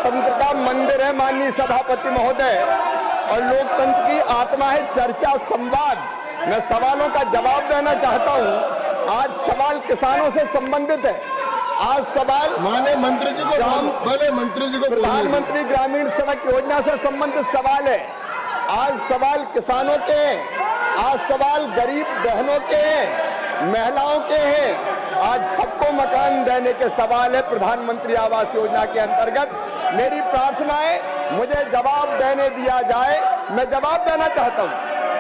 लोकतंत्र का मंदिर है माननीय सभापति महोदय, और लोकतंत्र की आत्मा है चर्चा, संवाद। मैं सवालों का जवाब देना चाहता हूं। आज सवाल किसानों से संबंधित है। आज सवाल माननीय मंत्री जी को भले मंत्री जी को प्रधानमंत्री ग्रामीण सड़क योजना से संबंधित सवाल है। आज सवाल किसानों के हैं, आज सवाल गरीब बहनों के हैं, महिलाओं के हैं। आज सबको मकान देने के सवाल है प्रधानमंत्री आवास योजना के अंतर्गत। मेरी प्रार्थना है मुझे जवाब देने दिया जाए। मैं जवाब देना चाहता हूं,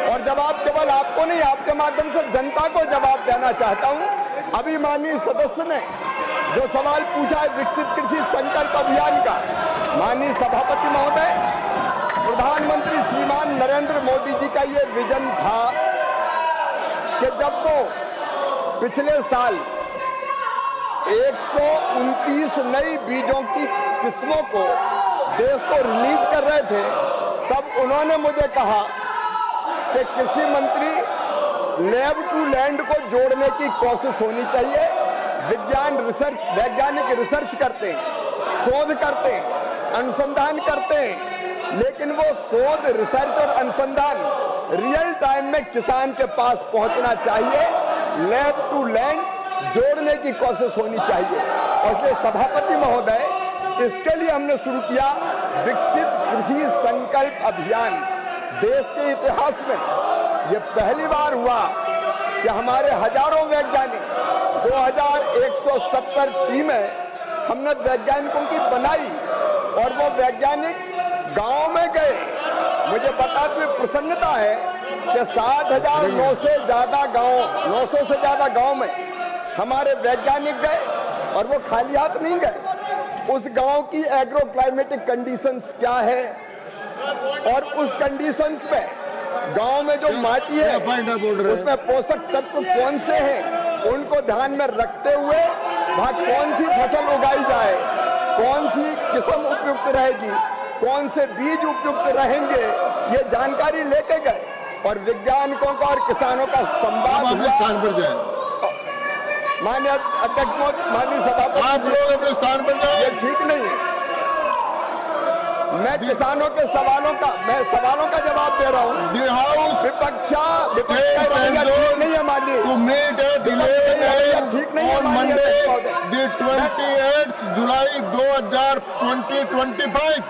और जवाब केवल आपको नहीं, आपके माध्यम से जनता को जवाब देना चाहता हूं। अभी माननीय सदस्य ने जो सवाल पूछा है विकसित कृषि संकल्प अभियान का, माननीय सभापति महोदय, प्रधानमंत्री श्रीमान नरेंद्र मोदी जी का ये विजन था कि जब तो पिछले साल 129 नई बीजों की किस्मों को देश को रिलीज कर रहे थे, तब उन्होंने मुझे कहा कि कृषि मंत्री लैब टू लैंड को जोड़ने की कोशिश होनी चाहिए। वैज्ञानिक रिसर्च करते हैं, शोध करते हैं, अनुसंधान करते हैं, लेकिन वो शोध, रिसर्च और अनुसंधान रियल टाइम में किसान के पास पहुंचना चाहिए। लैब टू लैंड जोड़ने की कोशिश होनी चाहिए। और इसलिए सभापति महोदय, इसके लिए हमने शुरू किया विकसित कृषि संकल्प अभियान। देश के इतिहास में ये पहली बार हुआ कि हमारे हजारों वैज्ञानिक, 2170 टीमें हमने वैज्ञानिकों की बनाई, और वो वैज्ञानिक गांव में गए। मुझे बताते हुए प्रसन्नता है कि 60,900 से ज्यादा गांव में हमारे वैज्ञानिक गए, और वो खाली हाथ नहीं गए। उस गांव की एग्रो क्लाइमेटिक कंडीशंस क्या है, और उस कंडीशंस में गांव में जो माटी है उसमें पोषक तत्व कौन से हैं, उनको ध्यान में रखते हुए वहां कौन सी फसल उगाई जाए, कौन सी किस्म उपयुक्त रहेगी, कौन से बीज उपयुक्त रहेंगे, ये जानकारी लेके गए। और वैज्ञानिकों का और किसानों का संवाद अपने स्थान पर जाए। माननीय अध्यक्ष, माननीय सभापति, आप लोग अपने स्थान पर जाए। ये ठीक नहीं है। मैं किसानों के सवालों का जवाब दे रहा हूँ। दी हाउस विपक्ष नहीं है माननीय, to meet a delay ठीक नहीं है on माननीय Monday, the 28th July 2025